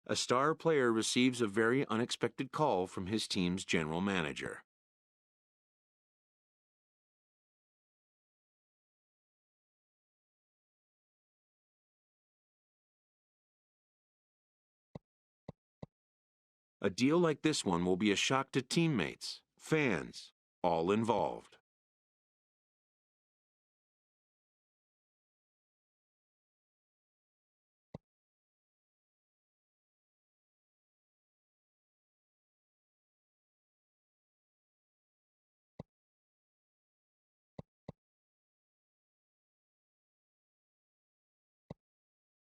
A star player receives a very unexpected call from his team's general manager. A deal like this one will be a shock to teammates, fans, all involved.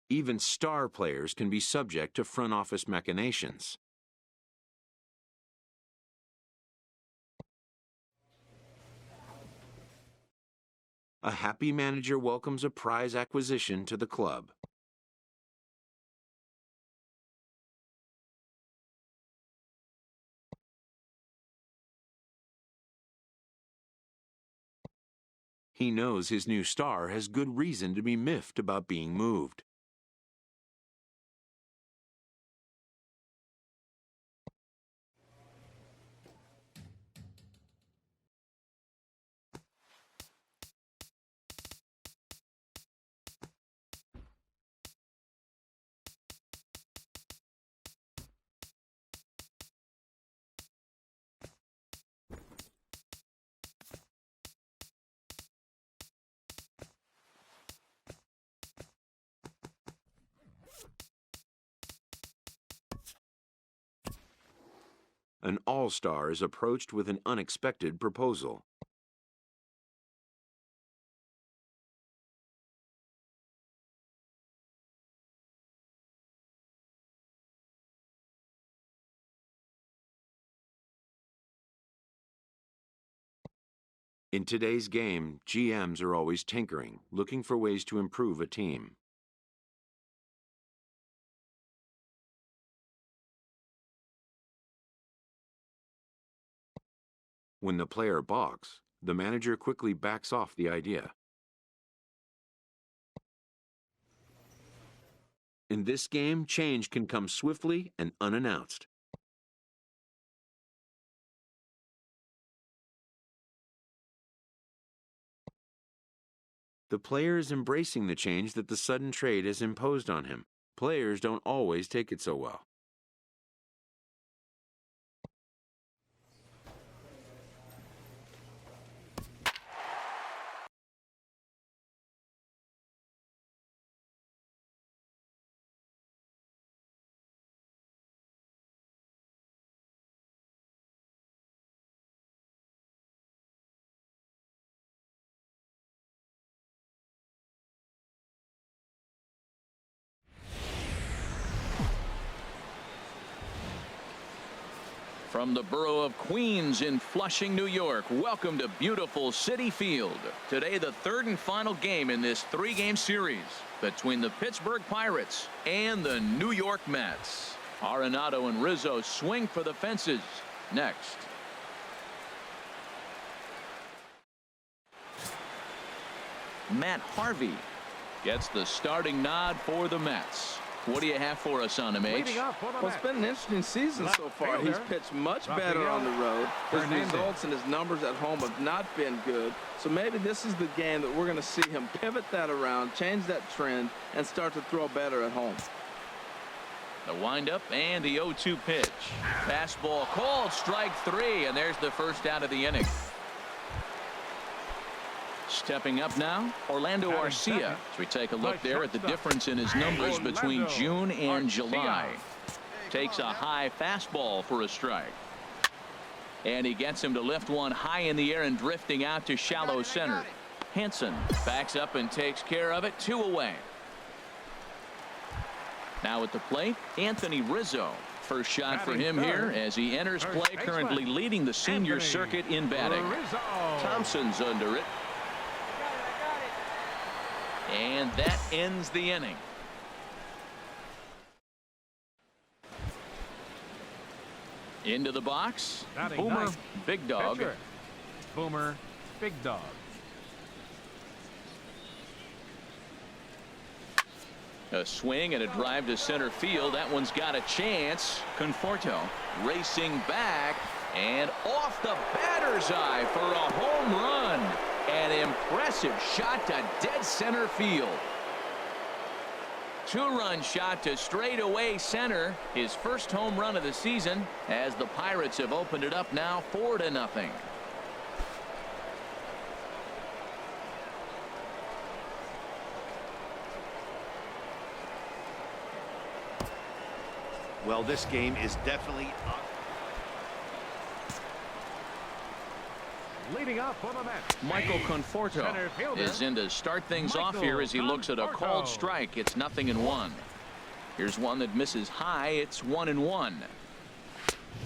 Even star players can be subject to front office machinations. A happy manager welcomes a prize acquisition to the club. He knows his new star has good reason to be miffed about being moved. An all-star is approached with an unexpected proposal. In today's game, GMs are always tinkering, looking for ways to improve a team. When the player balks, the manager quickly backs off the idea. In this game, change can come swiftly and unannounced. The player is embracing the change that the sudden trade has imposed on him. Players don't always take it so well. From the borough of Queens in Flushing, New York, welcome to beautiful Citi Field. Today, the third and final game in this three-game series between the Pittsburgh Pirates and the New York Mets. Arenado and Rizzo swing for the fences. Next. Matt Harvey gets the starting nod for the Mets. What do you have for us on him, H? Well, it's been an interesting season so far. He's pitched much better on the road. His results and his numbers at home have not been good. So maybe this is the game that we're going to see him pivot that around, change that trend, and start to throw better at home. The windup and the 0-2 pitch. Fastball called, strike three, and there's the first out of the inning. Stepping up now, Orlando Arcia. As we take a look there at the difference in his numbers between June and July. Takes a high fastball for a strike. And he gets him to lift one high in the air and drifting out to shallow center. Hanson backs up and takes care of it. 2 away. Now at the plate, Anthony Rizzo. First shot for him here as he enters play, currently leading the senior circuit in batting. Thompson's under it. And that ends the inning. Into the box. Boomer, Big Dog. Boomer, Big Dog. A swing and a drive to center field. That one's got a chance. Conforto racing back and off the batter's eye for a home run. An impressive shot to dead center field. Two-run shot to straightaway center. His first home run of the season as the Pirates have opened it up now 4-0. Well, this game is definitely up. Leading up for the Mets, Michael Conforto is in to start things off here as he looks at a called strike. It's 0-1. Here's one that misses high. It's 1-1.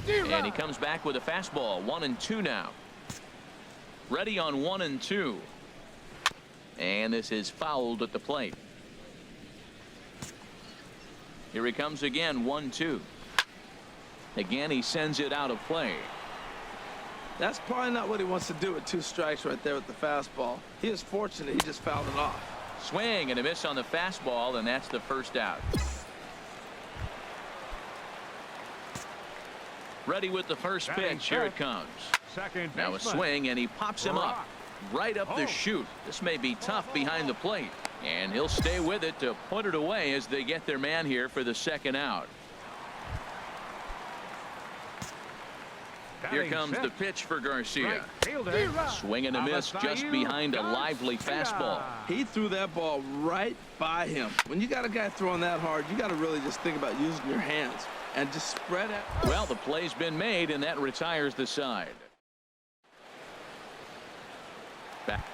And he comes back with a fastball. 1-2 now. Ready on 1-2. And this is fouled at the plate. Here he comes again. 1-2. Again, he sends it out of play. That's probably not what he wants to do with 2 strikes right there with the fastball. He is fortunate he just fouled it off. Swing and a miss on the fastball, and that's the first out. Ready with the first pitch. Here it comes. Now a swing, and he pops him up right up the chute. This may be tough behind the plate, and he'll stay with it to put it away as they get their man here for the second out. Here comes the pitch for Garcia. Swing and a miss just behind a lively fastball. He threw that ball right by him. When you got a guy throwing that hard, you got to really just think about using your hands and just spread it. Well, the play's been made, and that retires the side. Back.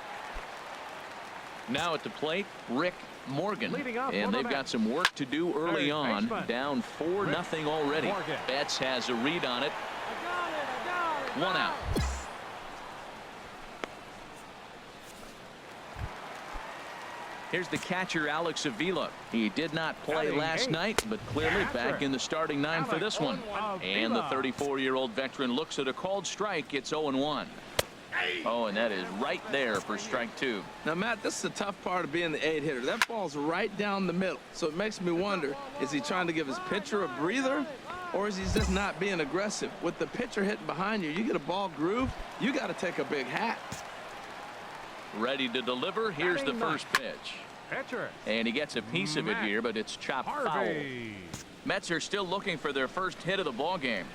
Now at the plate, Rick Morgan, and they've got some work to do early on. Down 4-0 already. Betts has a read on it. 1 out. Here's the catcher, Alex Avila. He did not play last night, but clearly back in the starting 9 for this one. And the 34-year-old veteran looks at a called strike. It's 0-1. Oh, and that is right there for strike 2. Now, Matt, this is the tough part of being the 8-hitter. That ball's right down the middle. So it makes me wonder, is he trying to give his pitcher a breather? Or is he just not being aggressive? With the pitcher hitting behind you, you get a ball groove, you got to take a big hat. Ready to deliver. Here's the first pitch. And he gets a piece of it here, but it's chopped foul. Mets are still looking for their first hit of the ball game.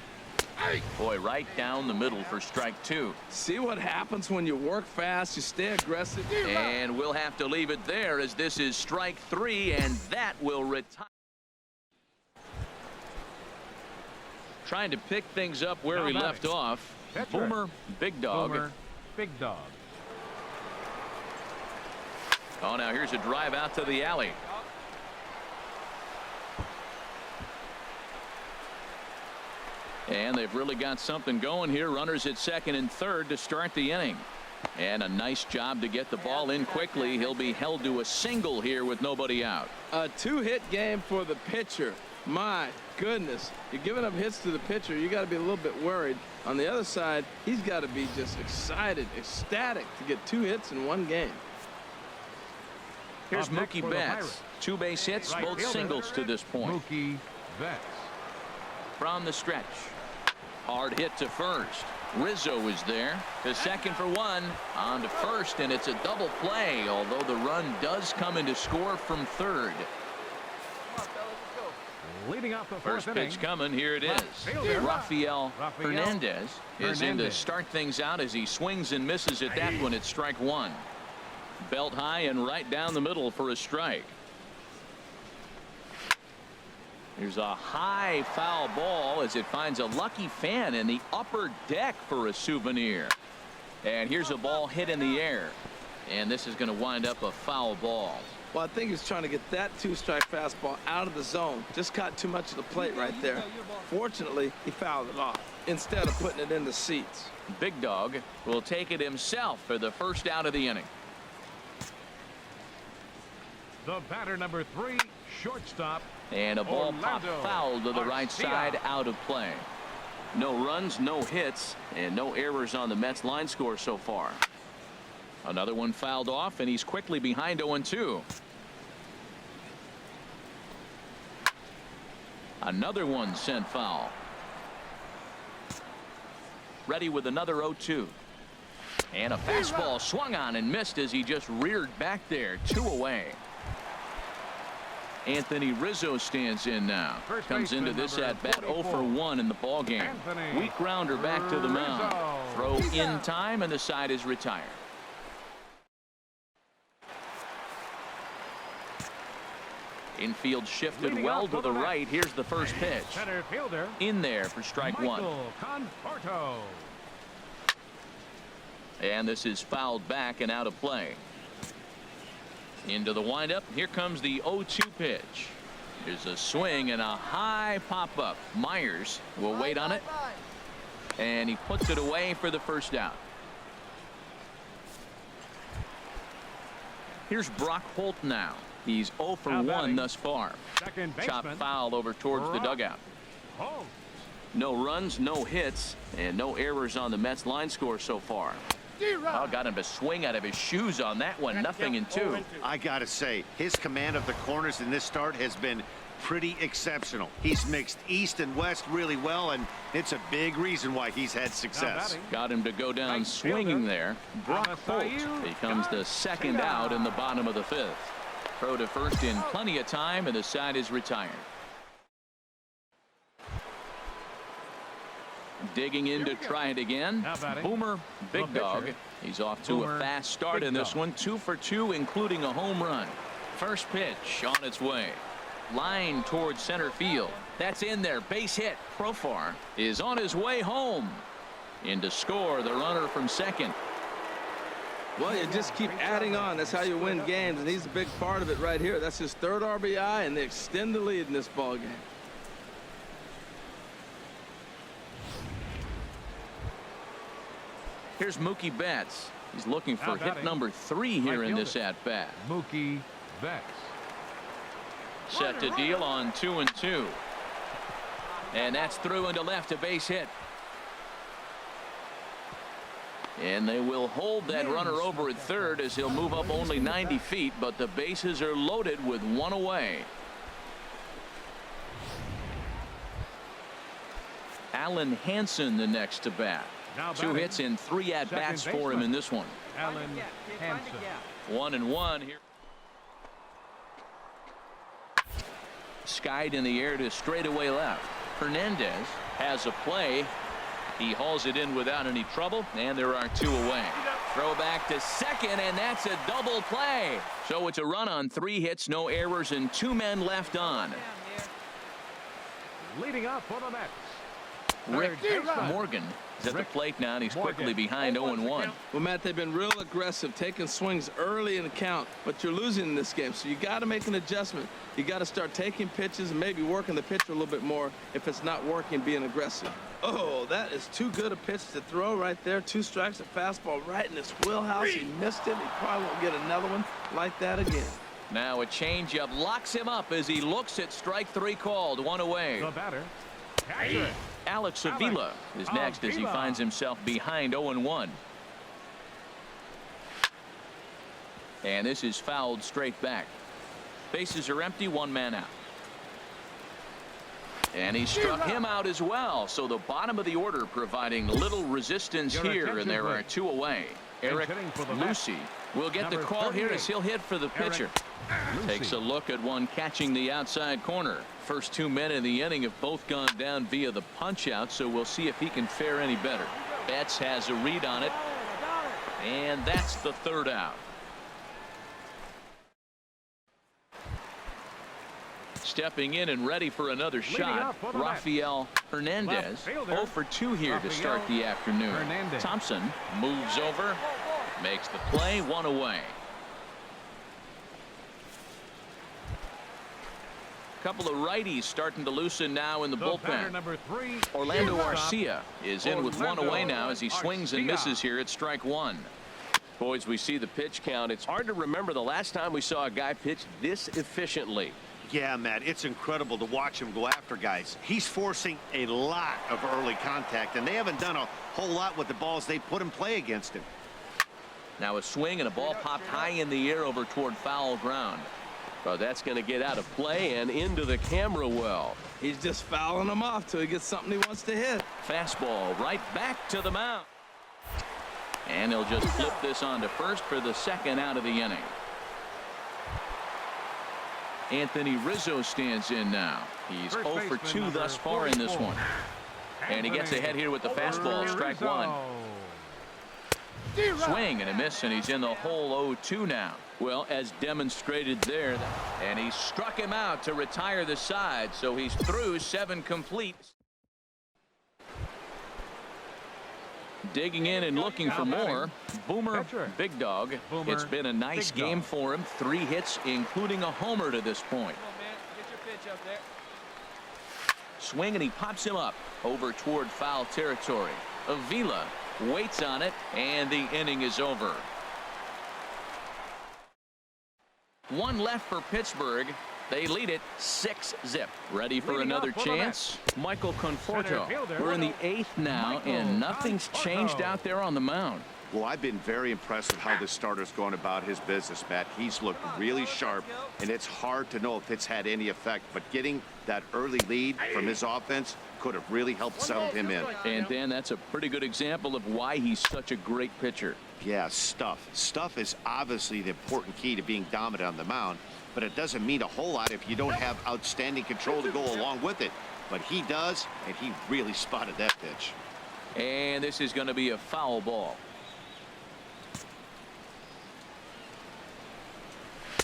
Boy, right down the middle for strike 2. See what happens when you work fast, you stay aggressive. And we'll have to leave it there as this is strike 3, and that will retire. Trying to pick things up where he left off. Boomer, Big Dog. Oh, now here's a drive out to the alley. And they've really got something going here. Runners at second and third to start the inning. And a nice job to get the ball in quickly. He'll be held to a single here with nobody out. A 2-hit game for the pitcher. My goodness, you're giving up hits to the pitcher. You got to be a little bit worried. On the other side, he's got to be just excited, ecstatic to get 2 hits in 1 game. Here's Mookie Betts. 2 base hits, both singles to this point. From the stretch. Hard hit to first. Rizzo is there. To second for 1. On to first, and it's a double play, although the run does come into score from third. First pitch coming. Here it is. Rafael Hernandez is in to start things out as he swings and misses at that one at strike 1. Belt high and right down the middle for a strike. Here's a high foul ball as it finds a lucky fan in the upper deck for a souvenir. And here's a ball hit in the air. And this is going to wind up a foul ball. Well, I think he's trying to get that 2-strike fastball out of the zone. Just caught too much of the plate right there. Fortunately, he fouled it off instead of putting it in the seats. Big Dog will take it himself for the first out of the inning. The batter, number 3, shortstop. And a ball popped foul to the right side, out of play. No runs, no hits, and no errors on the Mets line score so far. Another one fouled off, and he's quickly behind 0-2. Another one sent foul. Ready with another 0-2. And a fastball swung on and missed as he just reared back there. 2 away. Anthony Rizzo stands in now. Comes into this at bat 0 for 1 in the ball game. Weak grounder back to the mound. Throw in time and the side is retired. Infield shifted well to the right. Here's the first pitch. Center fielder. In there for strike one. And this is fouled back and out of play. Into the windup. Here comes the 0-2 pitch. There's a swing and a high pop up. Myers will wait on it. And he puts it away for the first out. Here's Brock Holt now. He's 0 for 1 thus far. Chop foul over towards the dugout. No runs, no hits, and no errors on the Mets line score so far. Oh, got him to swing out of his shoes on that one. 0-2. I gotta say, his command of the corners in this start has been pretty exceptional. He's mixed east and west really well, and it's a big reason why he's had success. Got him to go down swinging there. Brock Holt becomes the second out in the bottom of the 5th. Throw to first in plenty of time, and the side is retired. Digging in to try it again. Boomer, big dog. He's off to a fast start in this one. 2 for 2, including a home run. First pitch on its way. Line towards center field. That's in there. Base hit. Profar is on his way home. In to score the runner from second. Well, you just keep adding on. That's how you win games, and he's a big part of it right here. That's his 3rd RBI, and they extend the lead in this ball game. Here's Mookie Betts. He's looking for hit number 3 here in this at bat. Mookie Betts. Set to deal on 2-2. And that's through into left, a base hit. And they will hold that runner over at third as he'll move up only 90 feet, but the bases are loaded with 1 away. Alan Hansen the next to bat. 2 hits in 3 at-bats for him in this one. Alan Hansen. 1-1 here. Skied in the air to straightaway left. Hernandez has a play. He hauls it in without any trouble, and there are 2 away. Throw back to second, and that's a double play. So it's a run on 3 hits, no errors, and 2 men left on. Leading up for the Mets. Rick Morgan is at the plate now, and he's quickly behind 0-1. Well, Matt, they've been real aggressive, taking swings early in the count, but you're losing in this game, so you got to make an adjustment. You got to start taking pitches and maybe working the pitcher a little bit more if it's not working, being aggressive. Oh, that is too good a pitch to throw right there. 2 strikes, a fastball right in his wheelhouse. He missed it. He probably won't get another one like that again. Now a changeup locks him up as he looks at strike 3 called. 1 away. The batter, catcher. Alex Avila is next as he finds himself behind 0-1. And this is fouled straight back. Bases are empty, 1 man out. And he struck him out as well. So the bottom of the order providing little resistance here, and there are 2 away. Eric Lucy will get the call here as he'll hit for the pitcher. Takes a look at one catching the outside corner. First 2 men in the inning have both gone down via the punch out, so we'll see if he can fare any better. Betts has a read on it, and that's the 3rd out. Stepping in and ready for another shot, Rafael Hernandez. 0 for 2 here to start the afternoon. Thompson moves over, makes the play, 1 away. Couple of righties starting to loosen now in the bullpen. Orlando Arcia is in with 1 away now as he swings and misses here at strike 1. Boys, we see the pitch count. It's hard to remember the last time we saw a guy pitch this efficiently. Yeah, Matt, it's incredible to watch him go after guys. He's forcing a lot of early contact, and they haven't done a whole lot with the balls they put in play against him. Now a swing and a ball popped high in the air over toward foul ground. Well, that's going to get out of play and into the camera well. He's just fouling them off till he gets something he wants to hit. Fastball right back to the mound. And he'll just flip this on to first for the second out of the inning. Anthony Rizzo stands in now. He's 0 for 2 thus far in this one. And he gets ahead here with the fastball, strike one. Swing and a miss, and he's in the hole 0-2 now. Well, as demonstrated there, and he struck him out to retire the side, so he's through 7 complete. Digging in and looking for more. Boomer Big Dog. It's been a nice game for him. 3 hits, including a homer to this point. Swing, and he pops him up over toward foul territory. Avila waits on it, and the inning is over. 1 left for Pittsburgh. They lead it 6-0. Ready for another chance? Michael Conforto. We're in the 8th now, and nothing's changed out there on the mound. Well, I've been very impressed with how this starter's going about his business, Matt. He's looked really sharp, and it's hard to know if it's had any effect, but getting that early lead from his offense could have really helped settle him in. And Dan, that's a pretty good example of why he's such a great pitcher. Yeah, stuff. Stuff is obviously the important key to being dominant on the mound, but it doesn't mean a whole lot if you don't have outstanding control to go along with it. But he does, and he really spotted that pitch. And this is going to be a foul ball.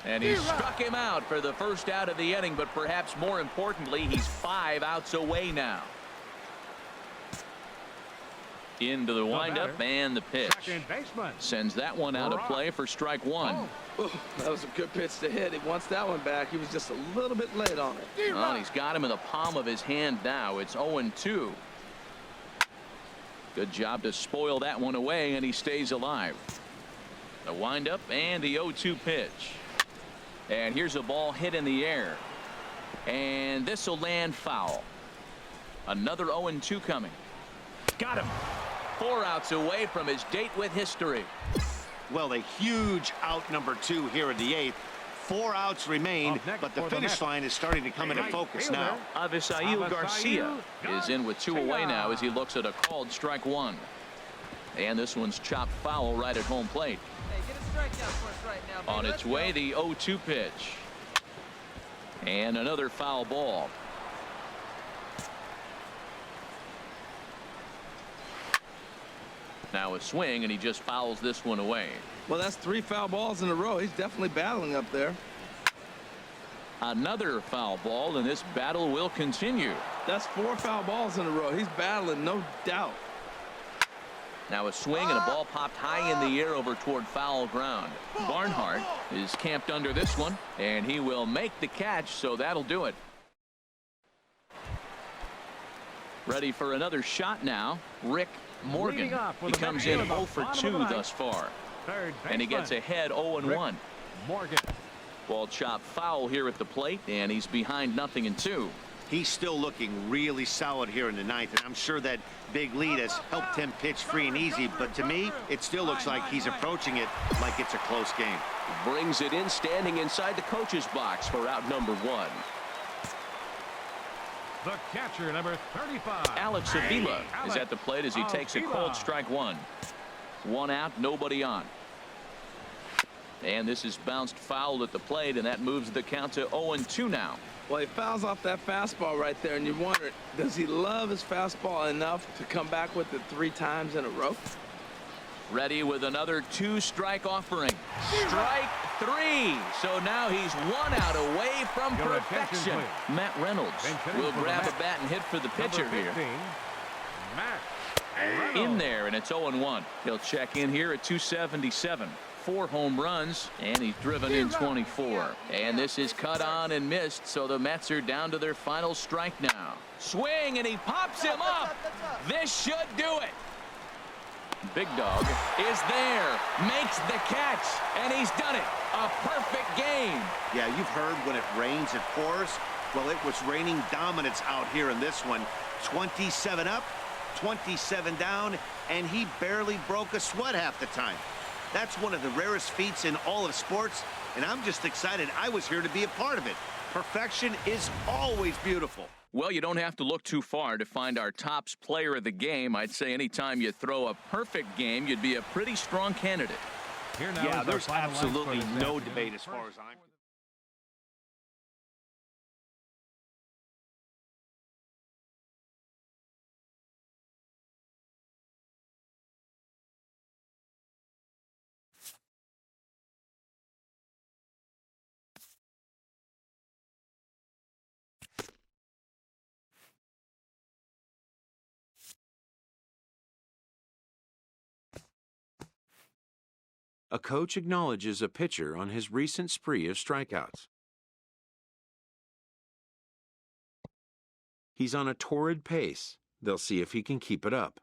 And he struck him out for the first out of the inning, but perhaps more importantly, he's 5 outs away now. Into the windup and the pitch. Sends that one out of play for strike one. Oh, that was a good pitch to hit. He wants that one back. He was just a little bit late on it. Well, he's got him in the palm of his hand now. It's 0-2. Good job to spoil that one away, and he stays alive. The windup and the 0-2 pitch. And here's a ball hit in the air. And this will land foul. Another 0-2 coming. Got him. 4 outs away from his date with history. Well, a huge out number 2 here in the 8th. 4 outs remain, but the finish line is starting to come into focus now. Avisail Garcia is in with 2 away now as he looks at a called strike one. And this one's chopped foul right at home plate. On its way, the 0-2 pitch. And another foul ball. Now a swing, and he just fouls this one away. Well, that's 3 foul balls in a row. He's definitely battling up there. Another foul ball, and this battle will continue. That's 4 foul balls in a row. He's battling, no doubt. Now a swing, and a ball popped high in the air over toward foul ground. Barnhart is camped under this one, and he will make the catch, so that'll do it. Ready for another shot now. Rick Morgan. He comes in 0 for 2 thus far. And he gets ahead 0-1. Morgan. Ball chopped foul here at the plate, and he's behind 0-2. He's still looking really solid here in the 9th, and I'm sure that big lead has helped him pitch free and easy, but to me, it still looks like he's approaching it like it's a close game. Brings it in, standing inside the coach's box for out number 1. The catcher, number 35. Alex Avila is at the plate as he takes a cold strike one. 1 out, nobody on. And this is bounced foul at the plate, and that moves the count to 0-2 now. Well, he fouls off that fastball right there, and you wonder, does he love his fastball enough to come back with it 3 times in a row? Ready with another 2-strike offering. Strike 3. So now he's 1 out away from perfection. Matt Reynolds will grab a bat and hit for the pitcher here. In there, and it's 0-1. He'll check in here at 277. 4 home runs, and he's driven in 24. And this is cut on and missed, so the Mets are down to their final strike now. Swing, and he pops him up. This should do it. Big Dog is there, makes the catch, and he's done it. A perfect game. Yeah, you've heard when it rains, it pours. Well, it was raining dominance out here in this one. 27 up, 27 down, and he barely broke a sweat half the time. That's one of the rarest feats in all of sports, and I'm just excited I was here to be a part of it. Perfection is always beautiful. Well, you don't have to look too far to find our tops player of the game. I'd say anytime you throw a perfect game, you'd be a pretty strong candidate. Here now Yeah, is there's our final line for absolutely this no afternoon. debate as far as I'm. A coach acknowledges a pitcher on his recent spree of strikeouts. He's on a torrid pace. They'll see if he can keep it up.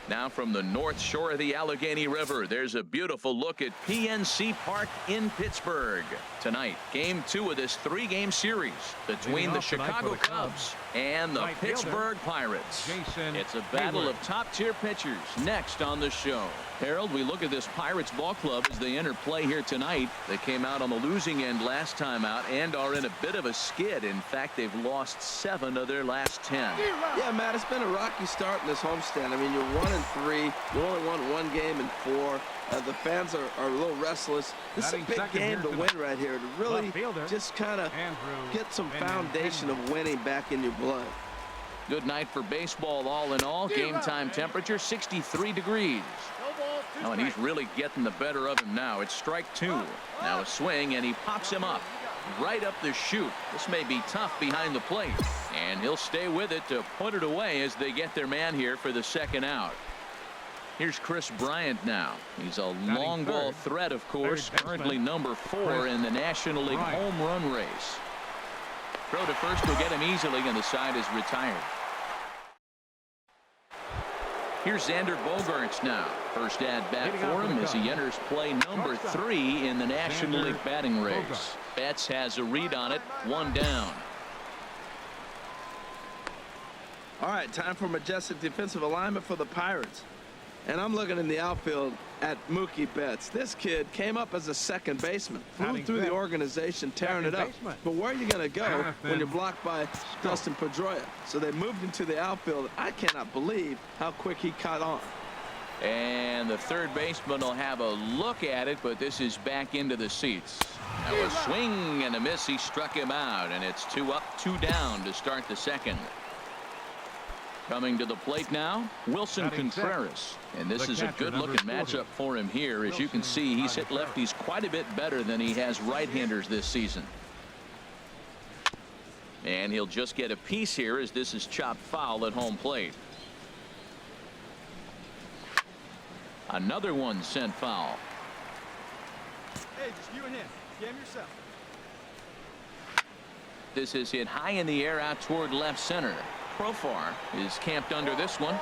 Now from the north shore of the Allegheny River, there's a beautiful look at PNC Park in Pittsburgh. Tonight, Game 2 of this 3-game series between the Chicago Cubs and the Pittsburgh Pirates. It's a battle of top-tier pitchers next on the show. Harold, we look at this Pirates ball club as they enter play here tonight. They came out on the losing end last time out and are in a bit of a skid. In fact, they've lost 7 of their last 10. Yeah, Matt, it's been a rocky start in this homestand. I mean, you're 1-3. You only won 1 game in 4. The fans are a little restless. This is a big game to win right here, to really just kind of get some foundation of winning back in your blood. Good night for baseball all in all. Game time temperature 63 degrees. Oh, and he's really getting the better of him now. It's strike 2. Now a swing, and he pops him up right up the chute. This may be tough behind the plate, and he'll stay with it to put it away as they get their man here for the second out. Here's Chris Bryant now. He's a long ball threat, of course, currently number 4 in the National League home run race. Throw to first will get him easily, and the side is retired. Here's Xander Bogaerts now. First at bat for him as he enters play number 3 in the National League batting race. Betts has a read on it. 1 down. All right, time for majestic defensive alignment for the Pirates. And I'm looking in the outfield at Mookie Betts. This kid came up as a second baseman, flew through the organization, tearing it up. But where are you going to go when you're blocked by Dustin Pedroia? So they moved into the outfield. I cannot believe how quick he caught on. And the third baseman will have a look at it, but this is back into the seats. Now a swing and a miss. He struck him out, and it's 2 up, 2 down to start the second. Coming to the plate now, Wilson Contreras. And this is a good-looking matchup for him here. As you can see, he's hit lefties quite a bit better than he has right-handers this season. And he'll just get a piece here as this is chopped foul at home plate. Another one sent foul. Hey, just you and him. Game yourself. This is hit high in the air out toward left center. Profar is camped under this one,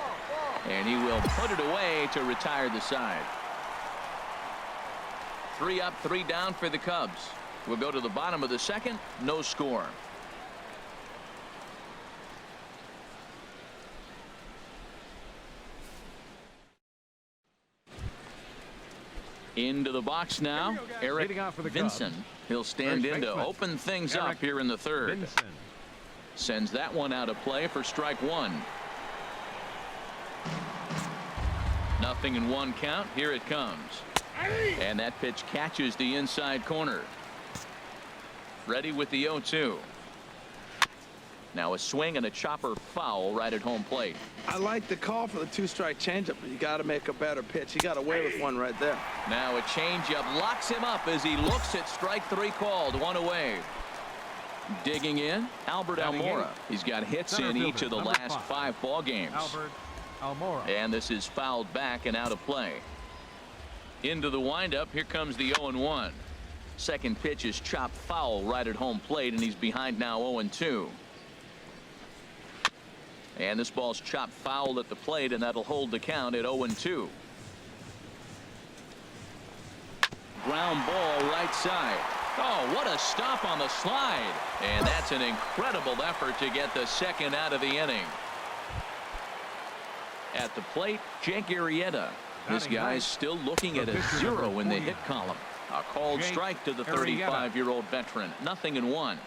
and he will put it away to retire the side. 3 up, 3 down for the Cubs. We'll go to the bottom of the second. No score. Into the box now, Eric Vincent. He'll stand in to oopen things up here in the third. Sends that one out of play for strike one. 0-1 count. Here it comes. And that pitch catches the inside corner. Ready with the 0-2. Now a swing and a chopper foul right at home plate. I like the call for the 2-strike changeup, but you got to make a better pitch. He got away with one right there. Now a changeup locks him up as he looks at strike three called. One away. Digging in, Albert Almora. He's got hits in each of the last 5 ball games. Albert Almora. And this is fouled back and out of play. Into the windup. Here comes the 0-1. Second pitch is chopped foul right at home plate, and he's behind now 0-2. And this ball's chopped foul at the plate, and that'll hold the count at 0-2. Ground ball right side. Oh, what a stop on the slide. And that's an incredible effort to get the second out of the inning. At the plate, Jake Arrieta. This guy's still looking at a 0 in the hit column. A called strike to the 35-year-old veteran. 0-1.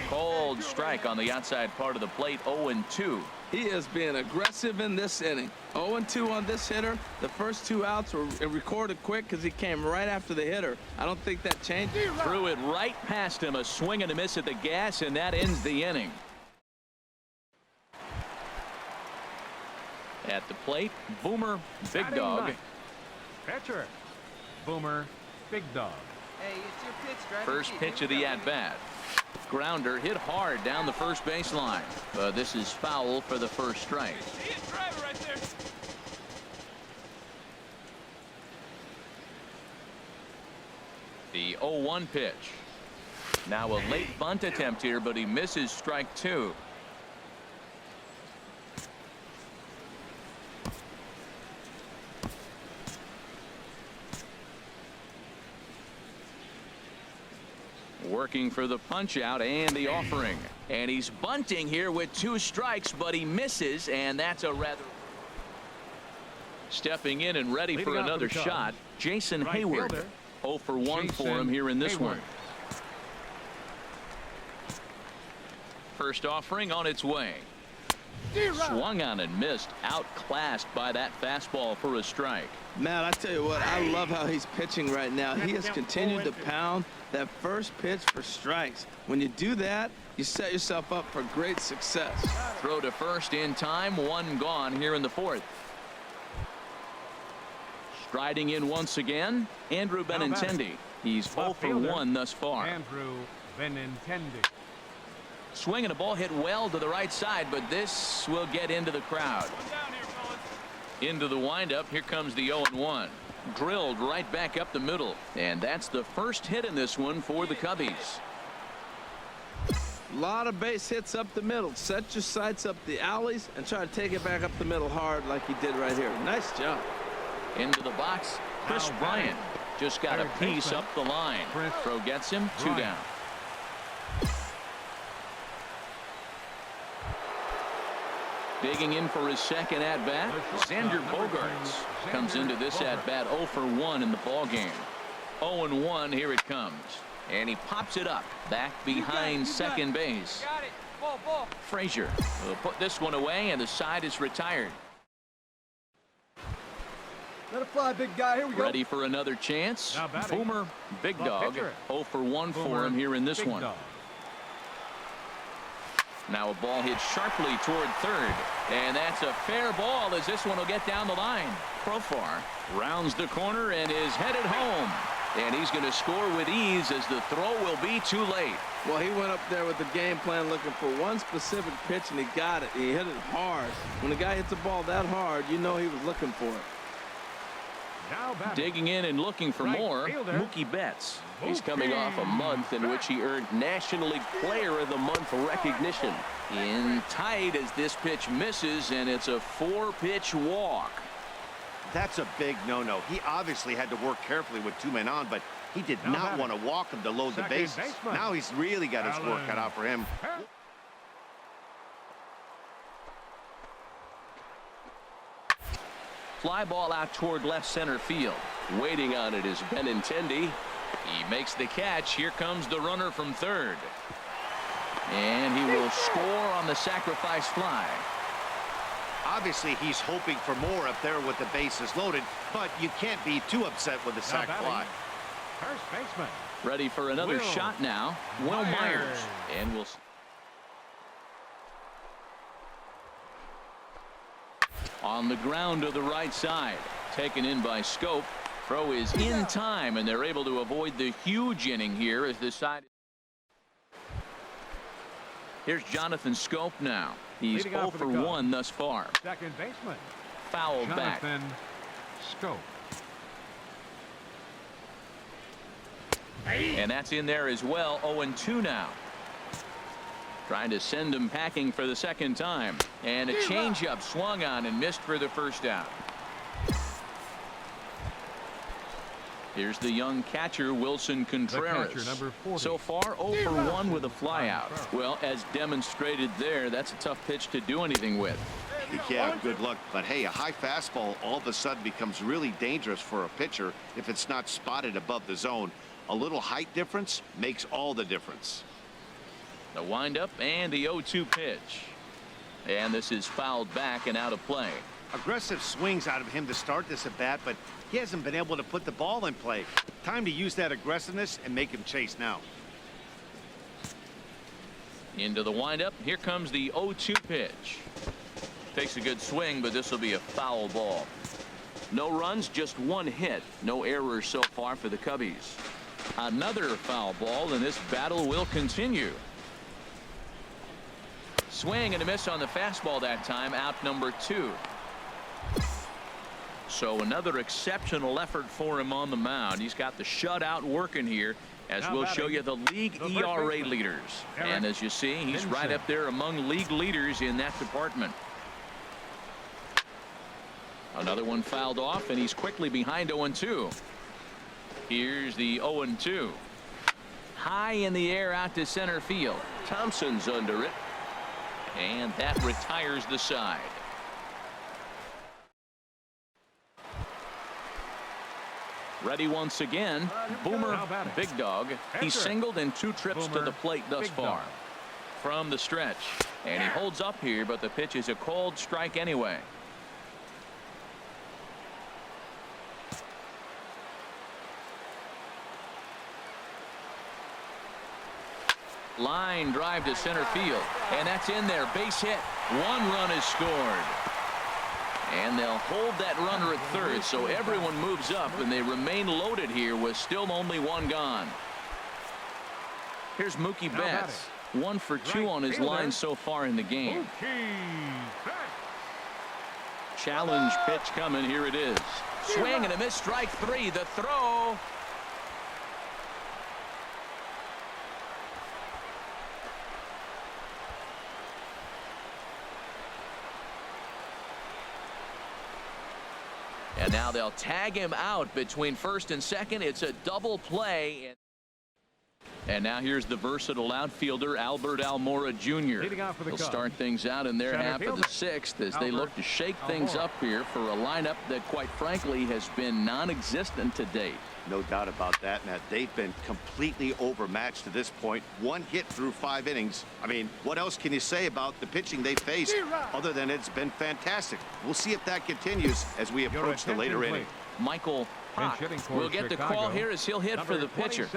Called strike on the outside part of the plate. 0-2. He is being aggressive in this inning. 0-2 on this hitter. The first 2 outs were recorded quick because he came right after the hitter. I don't think that changed. Threw it right past him. A swing and a miss at the gas, and that ends the inning. At the plate, Boomer Big Dog. Pitcher, Boomer Big Dog. Hey, it's your pitch, drive. First pitch of the at-bat. Grounder hit hard down the first baseline. This is foul for the first strike. See it, drive it right there. The 0-1 pitch. Now a late bunt attempt here, but he misses strike 2. Working for the punch out and the offering, and he's bunting here with 2 strikes, but he misses, and that's a rather. Stepping in and ready for another shot, Jason Hayward. 0 for 1 for him here in this one. First offering on its way. Swung on and missed, outclassed by that fastball for a strike. Matt, I tell you what, I love how he's pitching right now. He has continued to pound that first pitch for strikes. When you do that, you set yourself up for great success. Throw to first in time, 1 gone here in the 4th. Striding in once again, Andrew Benintendi. He's 0 for 1 thus far. Andrew Benintendi. Swinging a ball hit well to the right side, but this will get into the crowd. Into the windup. Here comes the 0-1. Drilled right back up the middle, and that's the first hit in this one for the Cubbies. A lot of base hits up the middle. Set your sights up the alleys and try to take it back up the middle hard like he did right here. Nice job. Into the box, Chris Bryant just got a piece up the line. Throw gets him 2 down. Digging in for his second at-bat, Xander Bogaerts comes into this at-bat 0 for 1 in the ballgame. 0-1, here it comes. And he pops it up, back behind second base. Got it. Ball. Frazier will put this one away, and the side is retired. Let it fly, big guy. Here we go. Ready for another chance. Boomer Big Dog, 0 for 1 for him here in this one. Now a ball hit sharply toward third, and that's a fair ball as this one will get down the line. Profar rounds the corner and is headed home, and he's going to score with ease as the throw will be too late. Well, he went up there with the game plan looking for one specific pitch, and he got it. He hit it hard. When the guy hits the ball that hard, you know he was looking for it. Digging in and looking for more, Mookie Betts. He's coming off a month in which he earned National League Player of the Month recognition. In tight as this pitch misses, and it's a 4-pitch walk. That's a big no-no. He obviously had to work carefully with 2 men on, but he did not want to walk him to load the bases. Now he's really got his work cut out for him. Fly ball out toward left center field. Waiting on it is Benintendi. He makes the catch. Here comes the runner from third. And he will score on the sacrifice fly. Obviously, he's hoping for more up there with the bases loaded, but you can't be too upset with the sac fly. First baseman. Ready for another shot now. Will Myers. And we'll... On the ground to the right side. Taken in by Scope. Throw is in time, and they're able to avoid the huge inning here as the side... Here's Jonathan Scope now. He's 0 for 1 thus far. Second baseman. Fouled back. Jonathan Scope. And that's in there as well. 0-2 now. Trying to send him packing for the second time. And a changeup swung on and missed for the first out. Here's the young catcher, Wilson Contreras. So far, 0 for 1 with a flyout. Well, as demonstrated there, that's a tough pitch to do anything with. Yeah, good luck. But hey, a high fastball all of a sudden becomes really dangerous for a pitcher if it's not spotted above the zone. A little height difference makes all the difference. The windup and the 0-2 pitch. And this is fouled back and out of play. Aggressive swings out of him to start this at bat, but he hasn't been able to put the ball in play. Time to use that aggressiveness and make him chase now. Into the windup. Here comes the 0-2 pitch. Takes a good swing, but this will be a foul ball. No runs, just one hit. No errors so far for the Cubbies. Another foul ball, and this battle will continue. Swing and a miss on the fastball that time. Out number 2. So another exceptional effort for him on the mound. He's got the shutout working here, as we'll show you the league ERA leaders. And as you see, he's right up there among league leaders in that department. Another one fouled off, and he's quickly behind 0-2. Here's the 0-2. High in the air out to center field. Thompson's under it. And that retires the side. Ready once again. Boomer Big Dog. He's singled in 2 trips to the plate thus far. From the stretch. And he holds up here, but the pitch is a cold strike anyway. Line drive to center field. And that's in there. Base hit. 1 run is scored. And they'll hold that runner at third, so everyone moves up, and they remain loaded here with still only 1 gone. Here's Mookie Betts. 1 for 2 on his line so far in the game. Challenge pitch coming. Here it is. Swing and a miss. Strike 3. The throw. And now they'll tag him out between first and second. It's a double play. And now here's the versatile outfielder, Albert Almora Jr. He'll start things out in their half of the 6th as they look to shake things up here for a lineup that, quite frankly, has been non-existent to date. No doubt about that, Matt. They've been completely overmatched to this point. 1 hit through 5 innings. I mean, what else can you say about the pitching they faced other than it's been fantastic? We'll see if that continues as we approach the later inning. Michael Hawk will get the call here as he'll hit for the pitcher.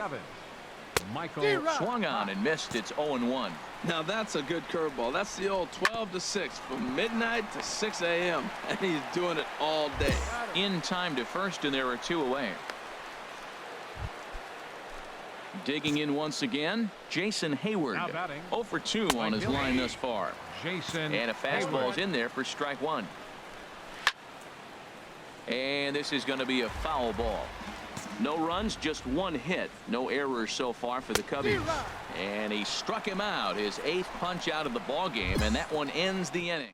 Michael swung on and missed. It's 0-1. Now that's a good curveball. That's the old 12-6 from midnight to 6 a.m. and he's doing it all day. In time to first, and there are 2 away. Digging in once again, Jason Hayward. 0 for 2 on his line thus far. And a fastball's in there for strike 1. And this is going to be a foul ball. No runs, just 1 hit. No errors so far for the Cubbies. And he struck him out, his 8th punch out of the ball game, and that one ends the inning.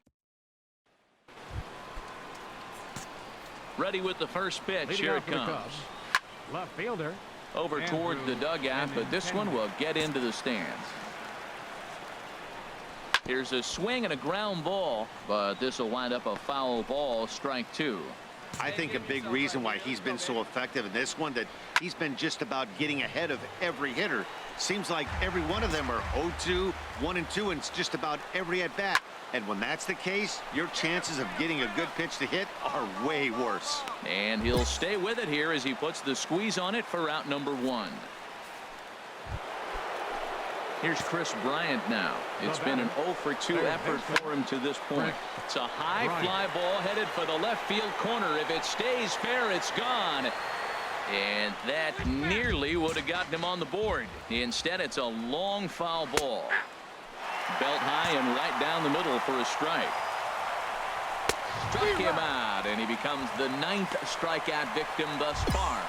Ready with the first pitch. Here it comes. Left fielder. Over toward the dugout, but this one will get into the stands. Here's a swing and a ground ball, but this will wind up a foul ball. Strike 2. I think a big reason why he's been so effective in this one, that he's been just about getting ahead of every hitter. Seems like every one of them are 0-2, 1-2, and it's just about every at-bat. And when that's the case, your chances of getting a good pitch to hit are way worse. And he'll stay with it here as he puts the squeeze on it for out number 1. Here's Chris Bryant now. It's been an 0 for 2 effort for him to this point. It's a high fly ball headed for the left field corner. If it stays fair, it's gone. And that nearly would have gotten him on the board. Instead, it's a long foul ball. Belt high and right down the middle for a strike. Struck him out, and he becomes the 9th strikeout victim thus far.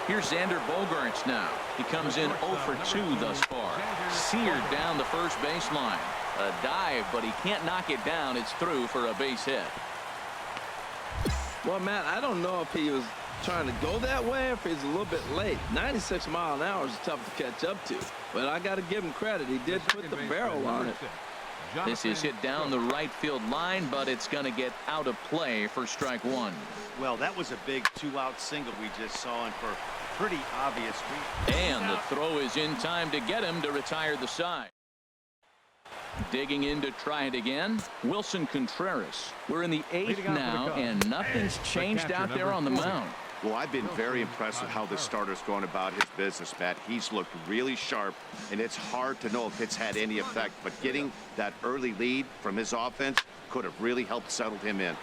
Here's Xander Bogaerts now. He comes in 0 for 2 thus far. Seared down the first baseline. A dive, but he can't knock it down. It's through for a base hit. Well, Matt, I don't know if he was trying to go that way or if he's a little bit late. 96 miles an hour is tough to catch up to. But I got to give him credit. He did put the barrel on it. This is hit down the right field line, but it's going to get out of play for strike 1. Well, that was a big 2-out single we just saw, and for pretty obvious reason. And the throw is in time to get him to retire the side. Digging in to try it again, Wilson Contreras. We're in the 8th now, and nothing's changed out there on the mound. Well, I've been very impressed with how this starter's going about his business, Matt. He's looked really sharp, and it's hard to know if it's had any effect, but getting that early lead from his offense could have really helped settle him in.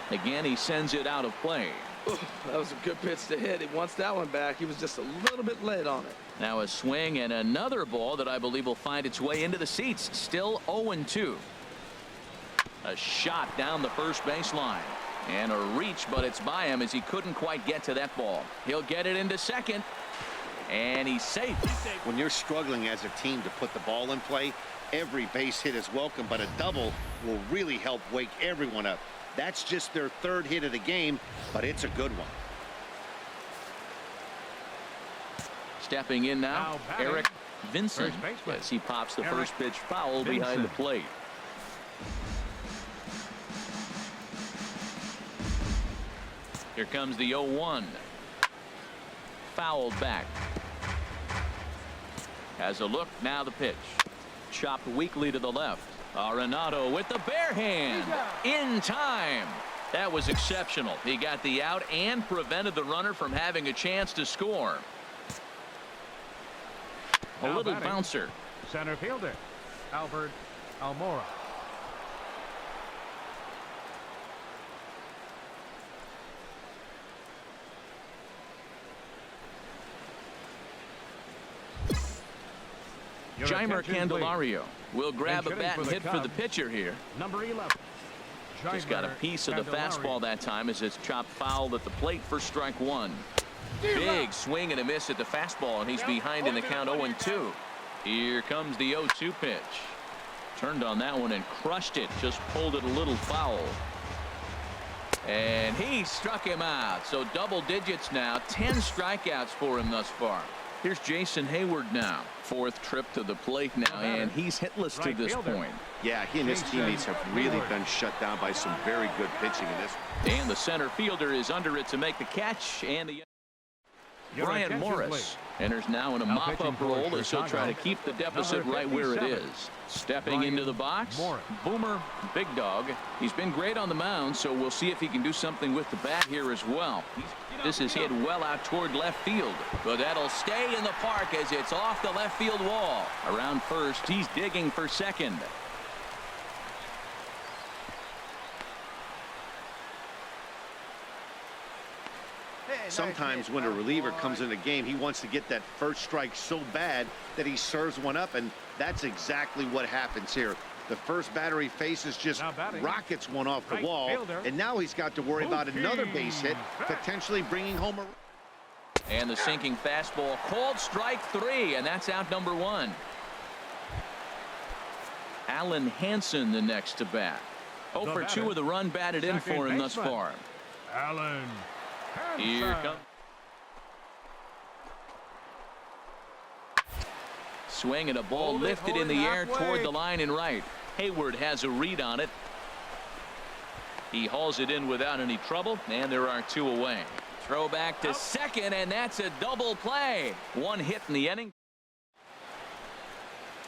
Again, he sends it out of play. Ooh, that was a good pitch to hit. He wants that one back. He was just a little bit late on it. Now a swing and another ball that I believe will find its way into the seats. Still 0-2. A shot down the first baseline. And a reach, but it's by him as he couldn't quite get to that ball. He'll get it into second. And he's safe. When you're struggling as a team to put the ball in play, every base hit is welcome, but a double will really help wake everyone up. That's just their 3rd hit of the game, but it's a good one. Stepping in now, Eric Vincent, as he pops the first pitch foul behind the plate. Here comes the 0-1. Fouled back. Has a look, now the pitch. Chopped weakly to the left. Arenado with the bare hand. In time. That was exceptional. He got the out and prevented the runner from having a chance to score. A little bouncer. Center fielder, Albert Almora. Jeimer Candelario will grab a bat and hit for the pitcher here. Number 11. Just got a piece of the fastball that time as it's chopped foul at the plate for strike 1. Big swing and a miss at the fastball, and he's behind in the count 0-2. Here comes the 0-2 pitch. Turned on that one and crushed it. Just pulled it a little foul. And he struck him out. So double digits now. 10 strikeouts for him thus far. Here's Jason Hayward now. 4th trip to the plate now, and he's hitless to this point. Yeah, he and his teammates have really been shut down by some very good pitching in this. And the center fielder is under it to make the catch, and the Brian Morris enters now in a mop-up role as he'll try to keep the deficit right where it is. Stepping into the box, Boomer Big Dog. He's been great on the mound, so we'll see if he can do something with the bat here as well. This is hit well out toward left field, but that'll stay in the park as it's off the left field wall. Around first, he's digging for second. Sometimes when a reliever comes in the game, he wants to get that first strike so bad that he serves one up, and that's exactly what happens here. The first batter he faces just rockets one off the wall, and now he's got to worry about another base hit, potentially bringing home a... And the sinking fastball called strike 3, and that's out number 1. Alan Hansen the next to bat. 0 for 2 with a run batted in for him thus far. Alan Hansen. Here comes. Swing and a ball lifted in the air toward the line and right. Hayward has a read on it. He hauls it in without any trouble, and there are 2 away. Throw back to second, and that's a double play. 1 hit in the inning.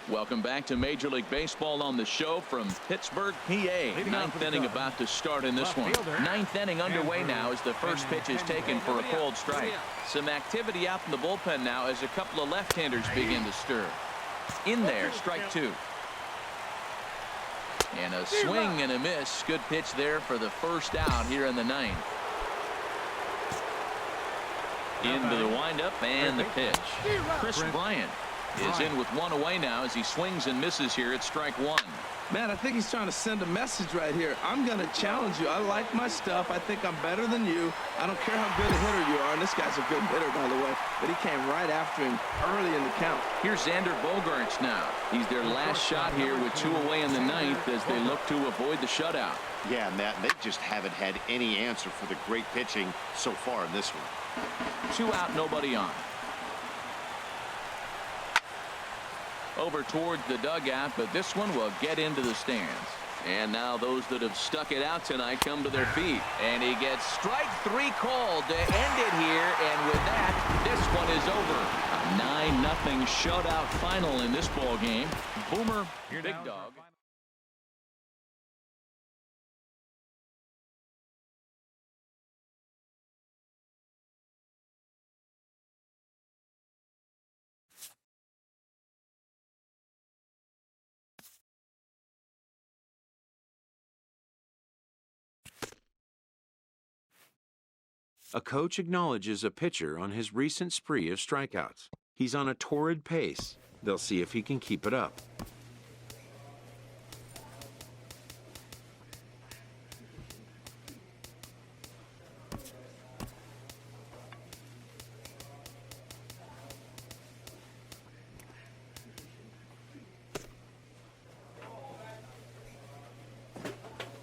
Welcome back to Major League Baseball on the show from Pittsburgh, PA. 9th inning about to start in this one. 9th inning underway now as the first pitch is taken for a cold strike. Some activity out in the bullpen now as a couple of left-handers begin to stir. In there, strike 2. And a swing and a miss. Good pitch there for the first out here in the 9th. Into the windup and the pitch. Chris Bryant is in with 1 away now as he swings and misses here at strike 1. Man, I think he's trying to send a message right here. I'm going to challenge you. I like my stuff. I think I'm better than you. I don't care how good a hitter you are. And this guy's a good hitter, by the way. But he came right after him early in the count. Here's Xander Bogaerts now. He's their last shot here with 2 away in the 9th as they look to avoid the shutout. Yeah, Matt, they just haven't had any answer for the great pitching so far in this one. 2 out, nobody on. Over towards the dugout, but this one will get into the stands. And now those that have stuck it out tonight come to their feet. And he gets strike 3 called to end it here. And with that, this one is over. A 9-0 shutout final in this ball game. Boomer, big dog. A coach acknowledges a pitcher on his recent spree of strikeouts. He's on a torrid pace. They'll see if he can keep it up.